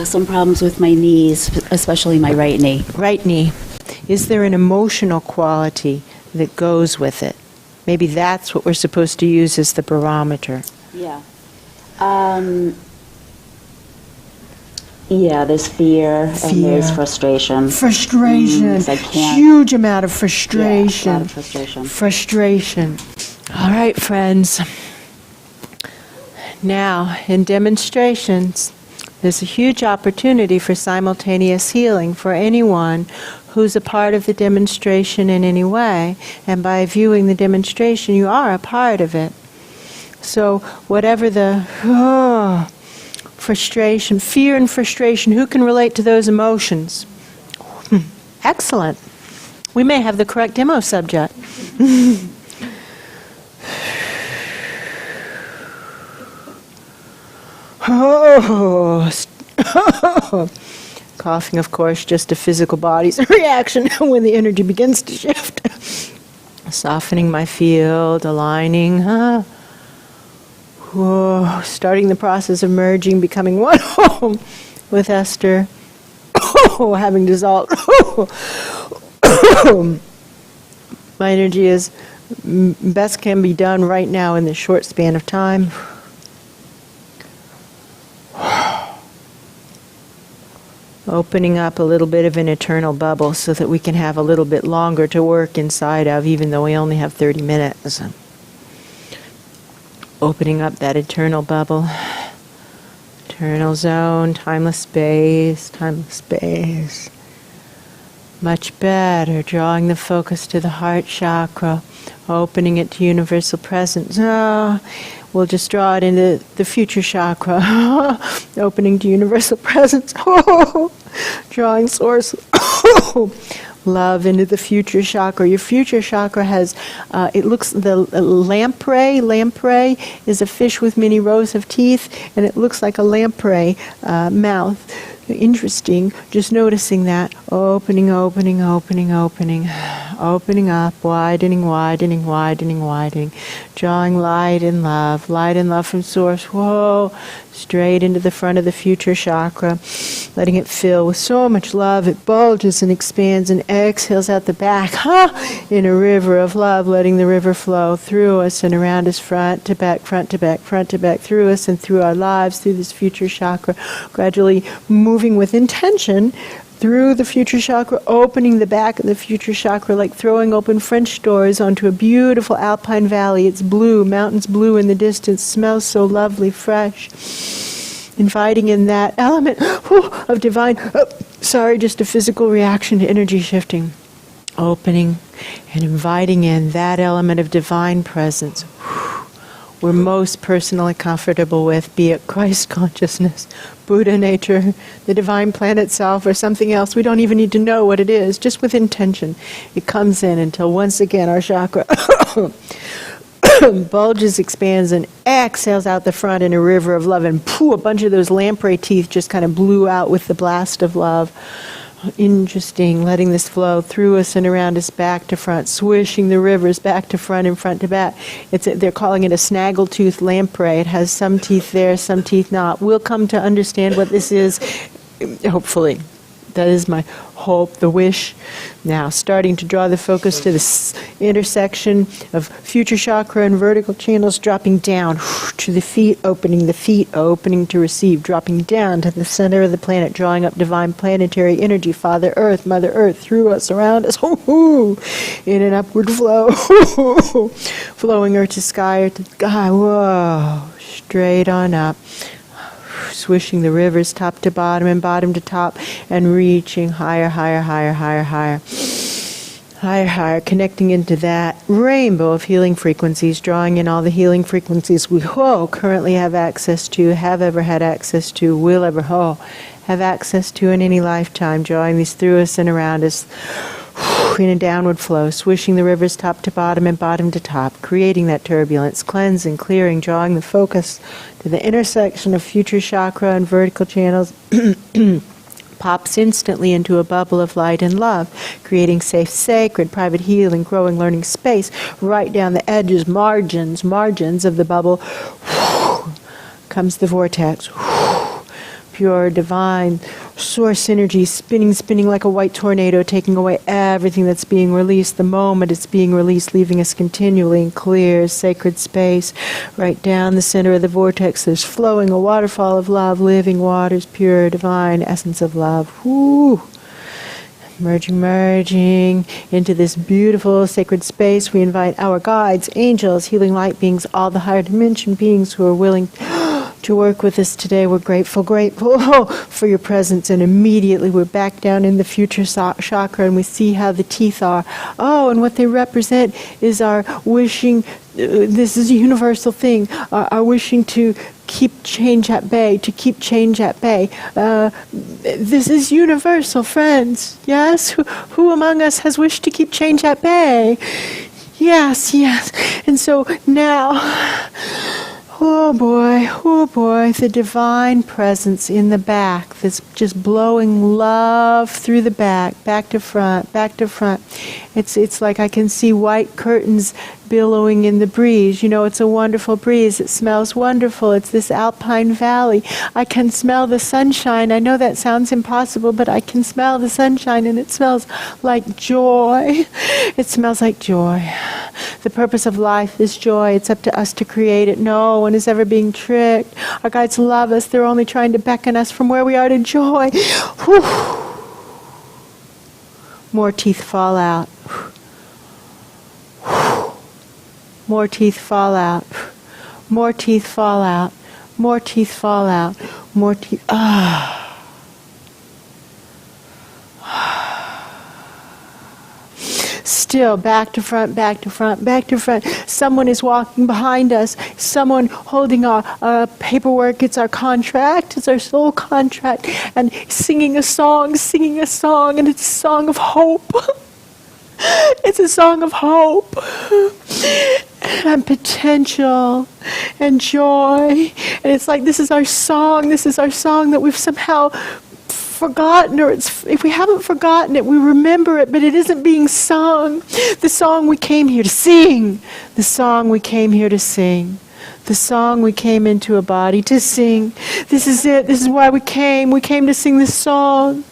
Some problems with my knees, especially my right knee. Right knee. Is there an emotional quality that goes with it? Maybe that's what we're supposed to use as the barometer. Yeah. Yeah, there's fear, and there's frustration. Frustration. I can't. Huge amount of frustration. Yeah, a lot of frustration. Frustration. All right, friends. Now, in demonstrations, there's a huge opportunity for simultaneous healing for anyone who's a part of the demonstration in any way. And by viewing the demonstration, you are a part of it. So whatever the frustration, fear and frustration, who can relate to those emotions? Excellent. We may have the correct demo subject. Coughing, of course, just a physical body's reaction when the energy begins to shift. Softening my field, aligning, starting the process of merging, becoming one with Esther, having dissolved. My energy is best can be done right now in this short span of time. Opening up a little bit of an eternal bubble so that we can have a little bit longer to work inside of, even though we only have 30 minutes. Opening up that eternal bubble, eternal zone, timeless space, timeless space. Much better, drawing the focus to the heart chakra, opening it to universal presence. We'll just draw it into the future chakra, opening to universal presence, drawing source love into the future chakra. Your future chakra has, it looks, the lamprey is a fish with many rows of teeth, and it looks like a lamprey mouth. Interesting, just noticing that, opening up, widening, drawing light and love from source, straight into the front of the future chakra, letting it fill with so much love, it bulges and expands and exhales out the back, in a river of love, letting the river flow through us and around us, front to back, through us and through our lives, through this future chakra, gradually moving with intention through the future chakra, opening the back of the future chakra like throwing open French doors onto a beautiful alpine valley. It's blue, mountains blue in the distance, smells so lovely, fresh. Inviting in that element of divine, just a physical reaction to energy shifting. Opening and inviting in that element of divine presence we're most personally comfortable with, be it Christ consciousness, Buddha nature, the divine plan itself, or something else. We don't even need to know what it is, just with intention. It comes in until once again our chakra bulges, expands, and exhales out the front in a river of love, and a bunch of those lamprey teeth just kind of blew out with the blast of love. Interesting, letting this flow through us and around us, back to front, swishing the rivers back to front and front to back. They're calling it a snaggletooth lamprey. It has some teeth there, some teeth not. We'll come to understand what this is, hopefully. That is my hope, the wish. Now, starting to draw the focus to this intersection of future chakra and vertical channels, dropping down to the feet opening to receive, dropping down to the center of the planet, drawing up divine planetary energy, Father Earth, Mother Earth, through us, around us, in an upward flow, flowing earth to sky, straight on up. Swishing the rivers top to bottom and bottom to top, and reaching higher, connecting into that rainbow of healing frequencies, drawing in all the healing frequencies we currently have access to, have ever had access to, will ever have access to in any lifetime, drawing these through us and around us in a downward flow, swishing the rivers top to bottom and bottom to top, creating that turbulence, cleansing, clearing, drawing the focus to the intersection of future chakra and vertical channels, pops instantly into a bubble of light and love, creating safe, sacred, private healing, growing, learning space, right down the edges, margins of the bubble, comes the vortex, pure, divine source energy, spinning like a white tornado, taking away everything that's being released the moment it's being released, leaving us continually in clear, sacred space. Right down the center of the vortex, there's flowing a waterfall of love, living waters, pure, divine essence of love. Whoo! Merging into this beautiful sacred space. We invite our guides, angels, healing light beings, all the higher dimension beings who are willing to work with us today. We're grateful for your presence. And immediately we're back down in the future chakra and we see how the teeth are. Oh, and what they represent is our wishing, this is a universal thing, our wishing to keep change at bay, to keep change at bay. This is universal, friends. Yes? Who among us has wished to keep change at bay? Yes. And so now, oh boy, the divine presence in the back that's just blowing love through the back to front. It's like I can see white curtains billowing in the breeze. You know, it's a wonderful breeze. It smells wonderful. It's this alpine valley. I can smell the sunshine. I know that sounds impossible, but I can smell the sunshine and it smells like joy. It smells like joy. The purpose of life is joy. It's up to us to create it. No one is ever being tricked. Our guides love us. They're only trying to beckon us from where we are to joy. Whew. More teeth fall out. More teeth fall out. More teeth fall out. More teeth fall out. More teeth. Still, back to front, back to front, back to front. Someone is walking behind us. Someone holding our paperwork. It's our contract. It's our soul contract. And singing a song, and it's a song of hope. It's a song of hope and potential and joy. And it's like this is our song that we've somehow forgotten, or if we haven't forgotten it, we remember it, but it isn't being sung. The song we came here to sing. The song we came here to sing. The song we came into a body to sing. This is it. This is why we came. We came to sing this song.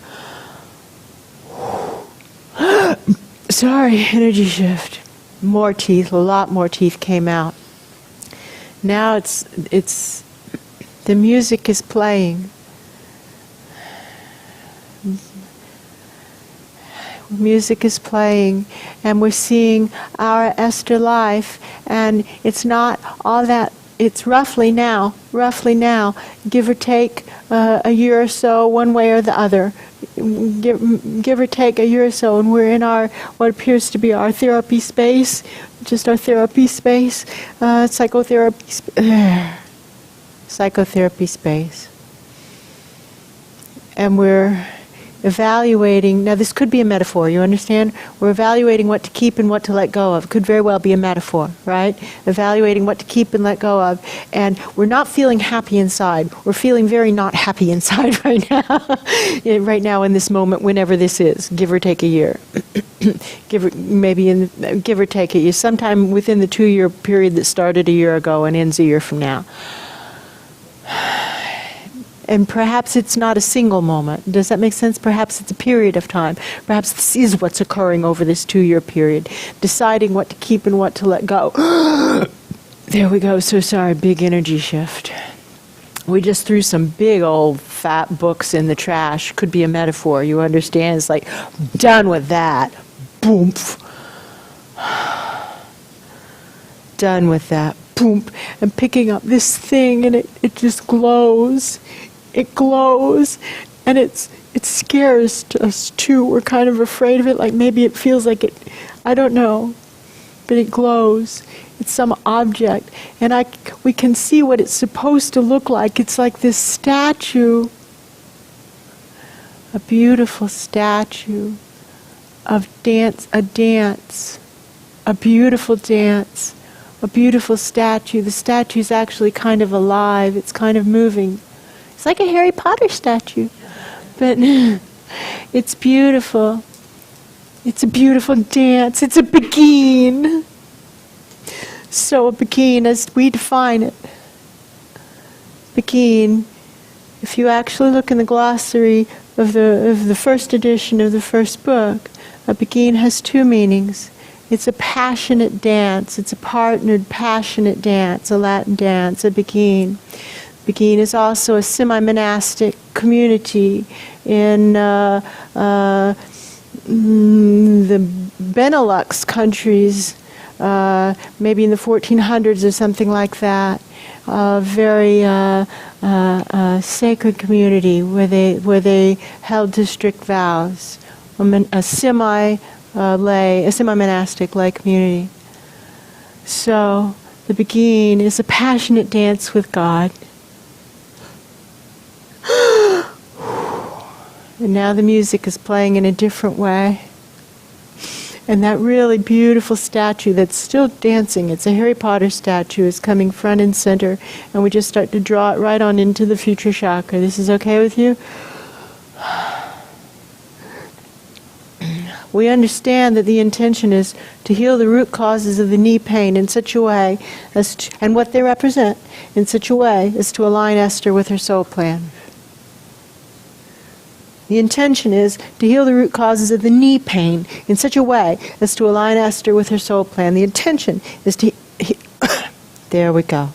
Sorry, energy shift. More teeth, a lot more teeth came out. Now it's the music is playing. Music is playing, and we're seeing our Esther life, and it's not all that. It's roughly now, give or take a year or so, one way or the other. Give or take a year or so, and we're in our what appears to be our therapy space, just our therapy space, psychotherapy space, and we're evaluating. Now, this could be a metaphor. You understand? We're evaluating what to keep and what to let go of. It could very well be a metaphor, right? Evaluating what to keep and let go of, and we're not feeling happy inside. We're feeling very not happy inside right now. Right now, in this moment, whenever this is, give or take a year. Give or take a year. Sometime within the 2-year period that started a year ago and ends a year from now. And perhaps it's not a single moment. Does that make sense? Perhaps it's a period of time. Perhaps this is what's occurring over this 2-year period. Deciding what to keep and what to let go. There we go. So sorry, big energy shift. We just threw some big old fat books in the trash. Could be a metaphor. You understand? It's like, done with that. Boom. Done with that. Boom. And picking up this thing, and it just glows. It glows, and it scares us too. We're kind of afraid of it, like maybe it feels like it, I don't know, but it glows. It's some object, and we can see what it's supposed to look like. It's like this statue, a beautiful statue of a beautiful dance, a beautiful statue. The statue's actually kind of alive. It's kind of moving. It's like a Harry Potter statue, but it's beautiful. It's a beautiful dance. It's a beguine. So a beguine, as we define it, beguine, if you actually look in the glossary of the first edition of the first book, a begin has two meanings. It's a passionate dance. It's a partnered, passionate dance, a Latin dance, a begin. Begin is also a semi-monastic community in the Benelux countries, maybe in the 1400s or something like that. A very sacred community where they held to strict vows. A semi-monastic lay community. So the begin is a passionate dance with God. And now the music is playing in a different way. And that really beautiful statue that's still dancing, it's a Harry Potter statue, is coming front and center. And we just start to draw it right on into the future chakra. This is okay with you? We understand that the intention is to heal the root causes of the knee pain in such a way as to, and what they represent, in such a way as to align Esther with her soul plan. The intention is to heal the root causes of the knee pain in such a way as to align Esther with her soul plan. The intention is to... There we go.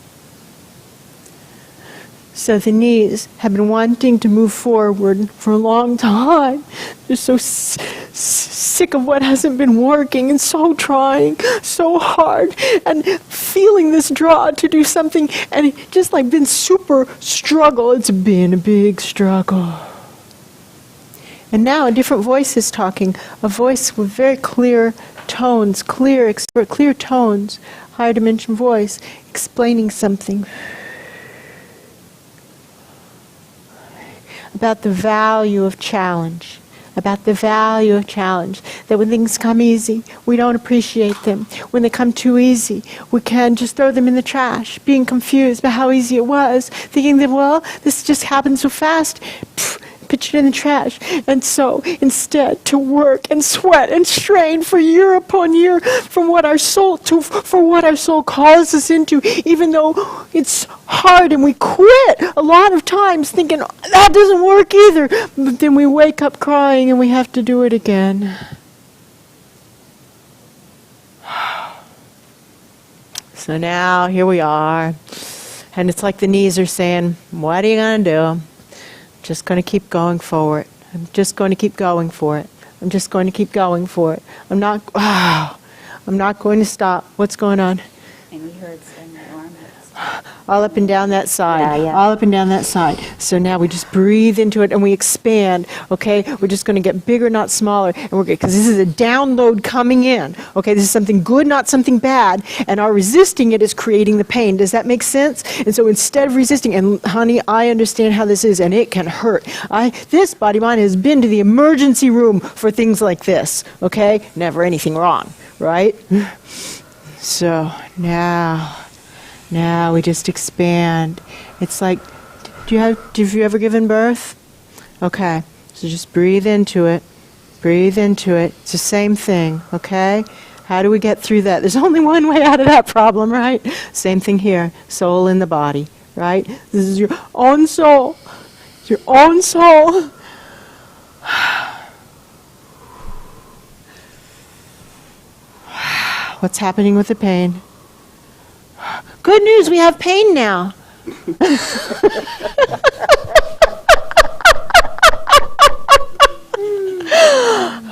So the knees have been wanting to move forward for a long time. They're so sick of what hasn't been working and so trying so hard and feeling this draw to do something, and it just like been super struggle. It's been a big struggle. And now a different voice is talking, a voice with very clear tones, clear tones, higher dimension voice, explaining something about the value of challenge, that when things come easy, we don't appreciate them. When they come too easy, we can just throw them in the trash, being confused about how easy it was, thinking that, well, this just happened so fast. Pitch it in the trash. And so instead to work and sweat and strain for year upon year for what our soul calls us into, even though it's hard and we quit a lot of times thinking that doesn't work either, but then we wake up crying and we have to do it again. So now here we are, and it's like the knees are saying, what are you going to do? Just going to keep going for it. I'm just going to keep going for it. I'm just going to keep going for it. I'm not going to stop. What's going on? My knee hurts and my arm hurts. All up and down that side. Yeah. All up and down that side. So now we just breathe into it and we expand. Okay, we're just going to get bigger, not smaller, and we're because this is a download coming in. Okay, this is something good, not something bad, and our resisting it is creating the pain. Does that make sense? And so instead of resisting, and honey, I understand how this is, and it can hurt. This body mind has been to the emergency room for things like this. Okay, never anything wrong, right? So now we just expand. It's like, have you ever given birth? Okay, so just breathe into it. Breathe into it. It's the same thing, okay? How do we get through that? There's only one way out of that problem, right? Same thing here. Soul in the body, right? This is your own soul. It's your own soul. What's happening with the pain? Good news, we have pain now.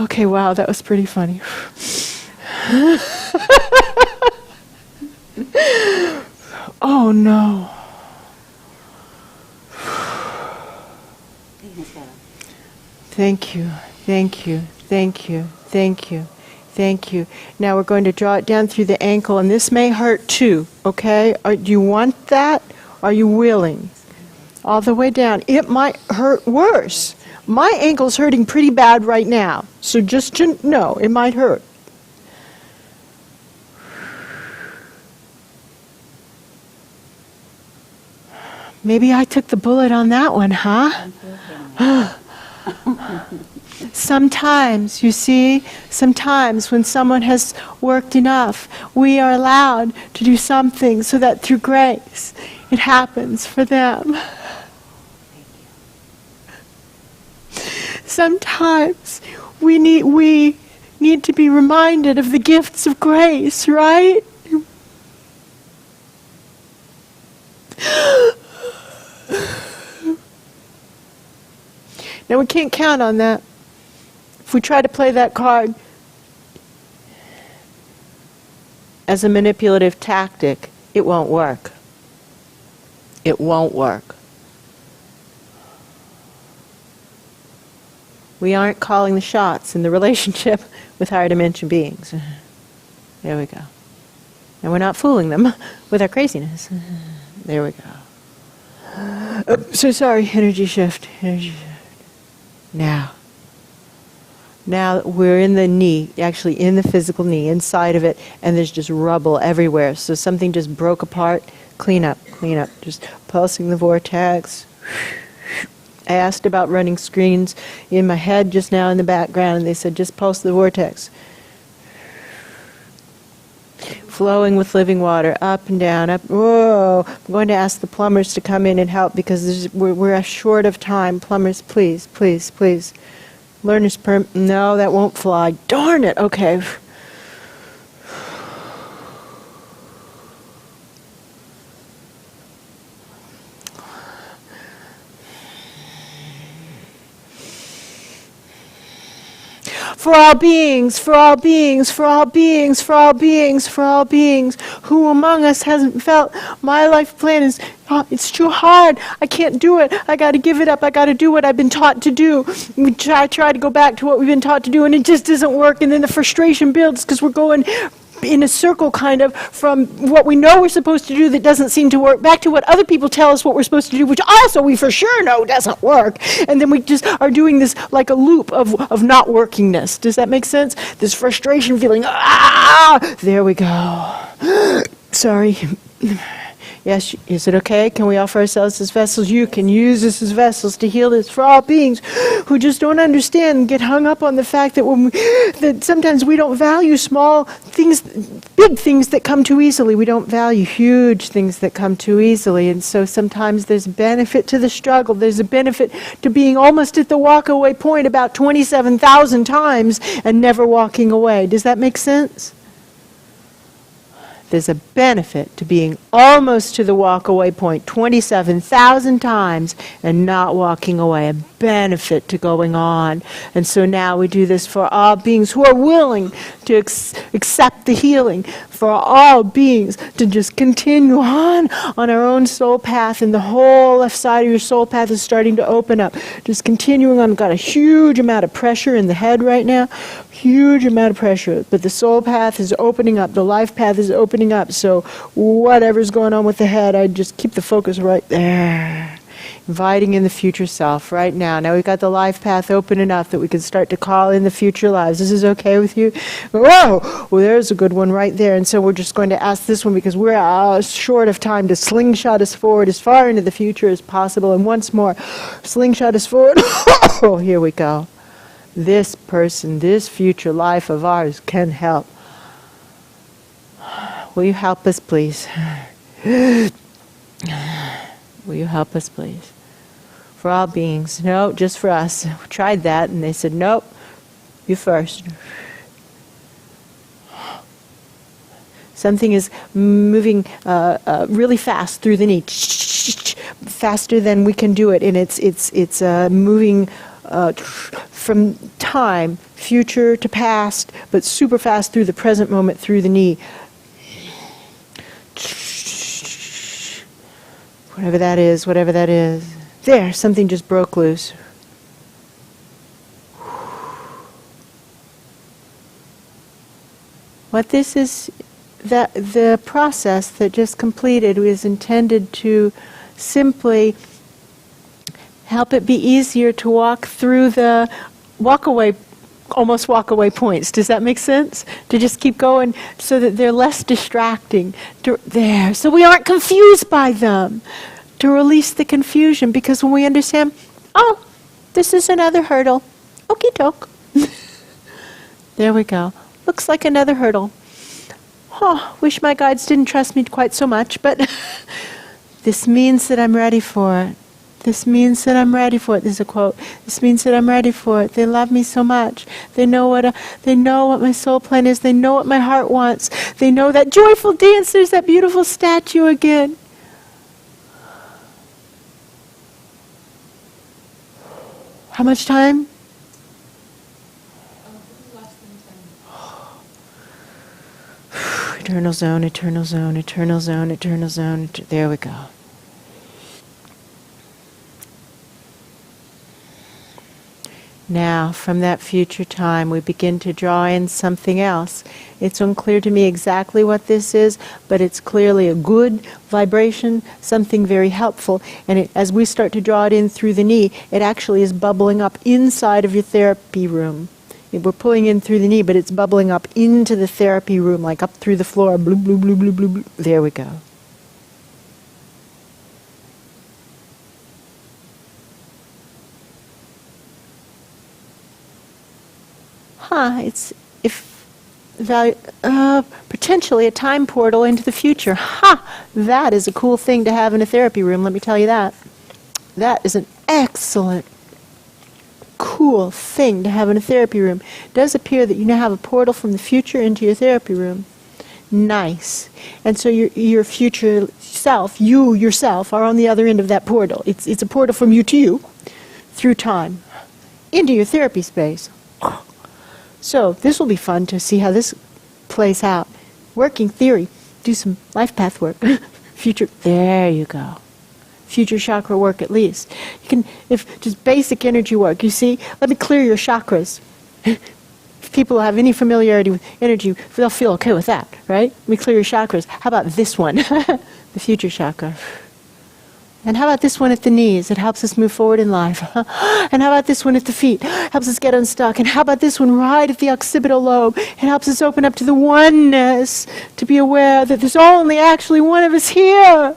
Okay, wow, that was pretty funny. Oh no. Thank you, thank you, thank you, thank you. Thank you. Now we're going to draw it down through the ankle, and this may hurt too, okay? Do you want that? Are you willing? All the way down. It might hurt worse. My ankle's hurting pretty bad right now, so just to know, it might hurt. Maybe I took the bullet on that one, huh? Sometimes, you see, sometimes when someone has worked enough, we are allowed to do something so that through grace, it happens for them. sometimes we need to be reminded of the gifts of grace, right? Now we can't count on that. If we try to play that card as a manipulative tactic, it won't work. It won't work. We aren't calling the shots in the relationship with higher dimension beings. There we go. And we're not fooling them with our craziness. There we go. So sorry, energy shift. Energy shift. Now we're in the knee, actually in the physical knee, inside of it, and there's just rubble everywhere. So something just broke apart. Clean up, just pulsing the vortex. I asked about running screens in my head just now in the background, and they said just pulse the vortex. Flowing with living water, up and down, up. Whoa! I'm going to ask the plumbers to come in and help because we're short of time. Plumbers, please, please, please. Learner's permit. No, that won't fly. Darn it. Okay. For all beings, for all beings, for all beings, for all beings, for all beings, who among us hasn't felt my life plan is, it's too hard, I can't do it, I got to give it up, I got to do what I've been taught to do. We try to go back to what we've been taught to do, and it just doesn't work, and then the frustration builds because we're going in a circle kind of from what we know we're supposed to do that doesn't seem to work back to what other people tell us what we're supposed to do, which also we for sure know doesn't work. And then we just are doing this like a loop of not workingness. Does that make sense? This frustration feeling, there we go. Sorry. Yes, is it okay? Can we offer ourselves as vessels? You can use us as vessels to heal this for all beings who just don't understand and get hung up on the fact that that sometimes we don't value small things, big things that come too easily. We don't value huge things that come too easily. And so sometimes there's a benefit to the struggle. There's a benefit to being almost at the walk-away point about 27,000 times and never walking away. Does that make sense? There's a benefit to being almost to the walk-away point 27,000 times and not walking away. A benefit to going on. And so now we do this for all beings who are willing to accept the healing, for all beings to just continue on our own soul path, and the whole left side of your soul path is starting to open up. Just continuing on. I've got a huge amount of pressure in the head right now. Huge amount of pressure, but the soul path is opening up, the life path is opening up, so whatever's going on with the head, I just keep the focus right there. Inviting in the future self right now. Now we've got the life path open enough that we can start to call in the future lives. This is okay with you? Whoa! Well, there's a good one right there, and so we're just going to ask this one because we're short of time to slingshot us forward as far into the future as possible, and once more, slingshot us forward. Oh, here we go. This person, this future life of ours can help. Will you help us, please? Will you help us, please? For all beings. No, just for us. We tried that, and they said, nope, you first. Something is moving really fast through the knee. Faster than we can do it, and it's moving from time, future to past, but super fast through the present moment, through the knee. Whatever that is, whatever that is. There, something just broke loose. What this is, that the process that just completed was intended to simply help it be easier to walk through the almost walk away points. Does that make sense? To just keep going so that they're less distracting. There. So we aren't confused by them. To release the confusion, because when we understand, oh, this is another hurdle. Okie doke. There we go. Looks like another hurdle. Oh, wish my guides didn't trust me quite so much, but this means that I'm ready for it. This means that I'm ready for it. This is a quote. This means that I'm ready for it. They love me so much. They know what my soul plan is. They know what my heart wants. They know that joyful dance. There's that beautiful statue again. How much time? Eternal zone, eternal zone, eternal zone, eternal zone. There we go. Now, from that future time, we begin to draw in something else. It's unclear to me exactly what this is, but it's clearly a good vibration, something very helpful. And as we start to draw it in through the knee, it actually is bubbling up inside of your therapy room. We're pulling in through the knee, but it's bubbling up into the therapy room, like up through the floor. Blue, blue, blue, blue, blue, blue. There we go. It's potentially a time portal into the future. That is a cool thing to have in a therapy room, let me tell you that. That is an excellent, cool thing to have in a therapy room. It does appear that you now have a portal from the future into your therapy room. Nice. And so your future self, you yourself, are on the other end of that portal. It's a portal from you to you, through time, into your therapy space. So this will be fun to see how this plays out. Working theory. Do some life path work. Future. There you go. Future chakra work at least. You can, if just basic energy work, you see, let me clear your chakras. If people have any familiarity with energy, they'll feel okay with that, right? Let me clear your chakras. How about this one? The future chakra. And how about this one at the knees? It helps us move forward in life. And how about this one at the feet? Helps us get unstuck. And how about this one right at the occipital lobe? It helps us open up to the oneness, to be aware that there's only actually one of us here.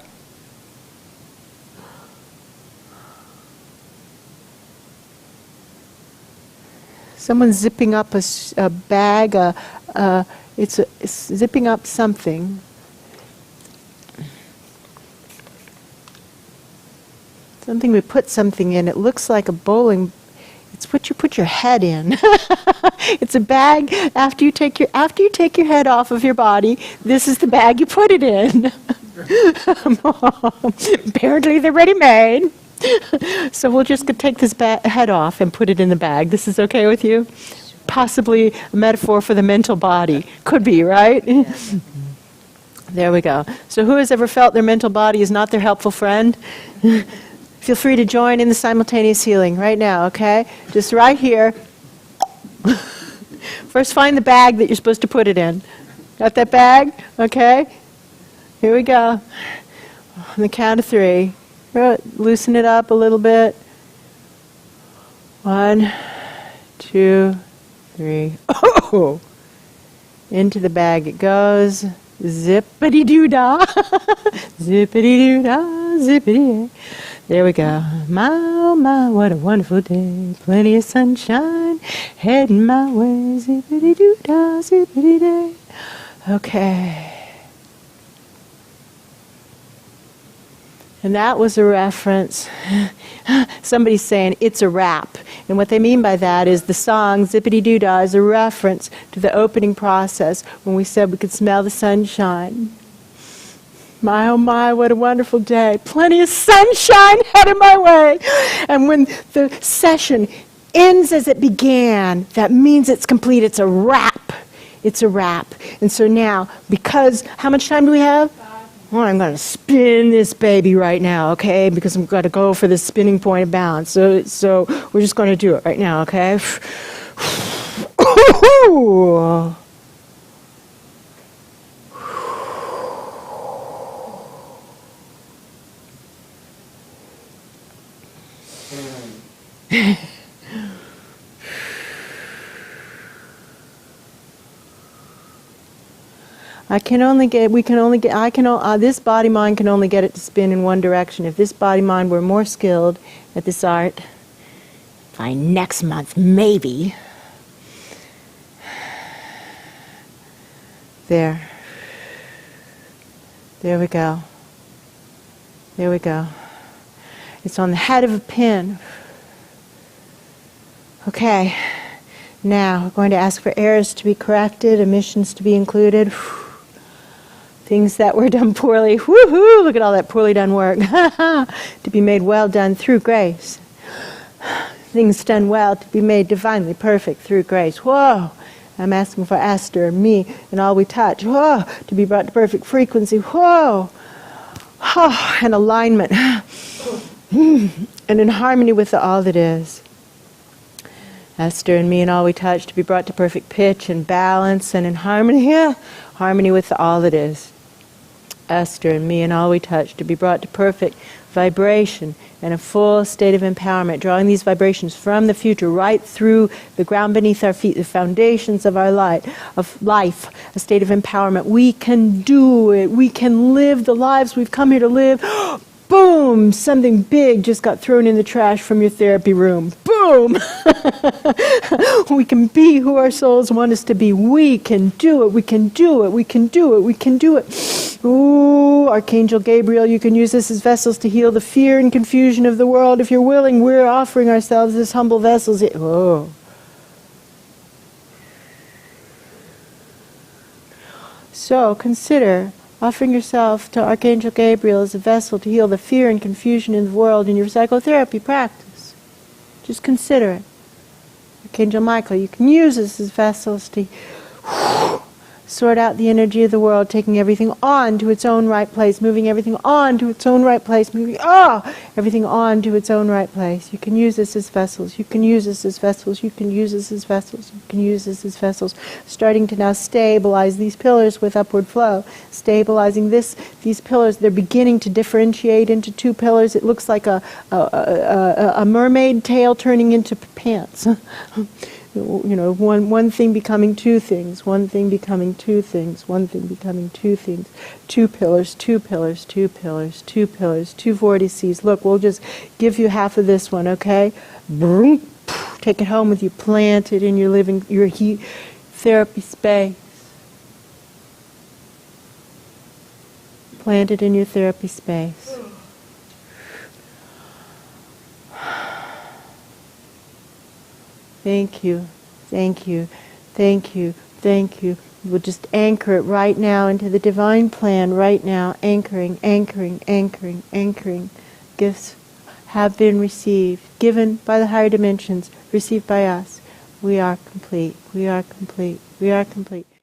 Someone's zipping up a bag. It's zipping up something. Something we put something in. It looks like a bowling. It's what you put your head in. It's a bag. After you take your head off of your body, this is the bag you put it in. Apparently they're ready made. So we'll just take this head off and put it in the bag. This is okay with you? Possibly a metaphor for the mental body. Could be, right? There we go. So who has ever felt their mental body is not their helpful friend? Feel free to join in the simultaneous healing right now, okay? Just right here. First find the bag that you're supposed to put it in. Got that bag? Okay? Here we go. On the count of 3. Loosen it up a little bit. 1, 2, 3. Oh! Into the bag it goes. Zippity-doo-dah. Zippity-doo-dah. Zippity. There we go. My, oh my, what a wonderful day. Plenty of sunshine heading my way. Zippity-doo-dah, zippity-day. Okay. And that was a reference. Somebody's saying it's a rap. And what they mean by that is the song Zippity-Doo-Dah is a reference to the opening process when we said we could smell the sunshine. My, oh my, what a wonderful day. Plenty of sunshine headed my way. And when the session ends as it began, that means it's complete. It's a wrap. It's a wrap. And so now, because, how much time do we have? Well, I'm going to spin this baby right now, okay? Because I'm going to go for the spinning point of balance. So we're just going to do it right now, okay? This body mind can only get it to spin in one direction. If this body mind were more skilled at this art, by next month, maybe. There. There we go. There we go. It's on the head of a pin. Okay. Now, we're going to ask for errors to be corrected, omissions to be included. Things that were done poorly. Woohoo! Look at all that poorly done work. To be made well done through grace. Things done well to be made divinely perfect through grace. Whoa! I'm asking for Esther and me and all we touch. Whoa! To be brought to perfect frequency. Whoa! Oh, and alignment. And in harmony with the all that is. Esther and me and all we touch to be brought to perfect pitch and balance and in harmony. Yeah, harmony with the all that is. Esther and me and all we touch to be brought to perfect vibration and a full state of empowerment, drawing these vibrations from the future right through the ground beneath our feet, the foundations of our life, a state of empowerment. We can do it. We can live the lives we've come here to live. Boom! Something big just got thrown in the trash from your therapy room. Boom! We can be who our souls want us to be. We can do it. We can do it. We can do it. We can do it. Ooh, Archangel Gabriel, you can use this as vessels to heal the fear and confusion of the world. If you're willing, we're offering ourselves as humble vessels. Oh. So consider offering yourself to Archangel Gabriel as a vessel to heal the fear and confusion in the world in your psychotherapy practice. Just consider it. Archangel Michael, you can use this as vessels to sort out the energy of the world, taking everything on to its own right place, moving everything on to its own right place, moving everything on to its own right place. You can use this as vessels. You can use this as vessels. You can use this as vessels. You can use this as vessels. Starting to now stabilize these pillars with upward flow. Stabilizing these pillars. They're beginning to differentiate into two pillars. It looks like a mermaid tail turning into pants. You know, one thing becoming two things, one thing becoming two things, one thing becoming two things, two pillars, two pillars, two pillars, two pillars, two vortices. Look, we'll just give you half of this one, okay? Boom, take it home with you, plant it in your therapy space. Plant it in your therapy space. Thank you, thank you, thank you, thank you. We'll just anchor it right now into the divine plan right now. Anchoring, anchoring, anchoring, anchoring. Gifts have been received, given by the higher dimensions, received by us. We are complete, we are complete, we are complete.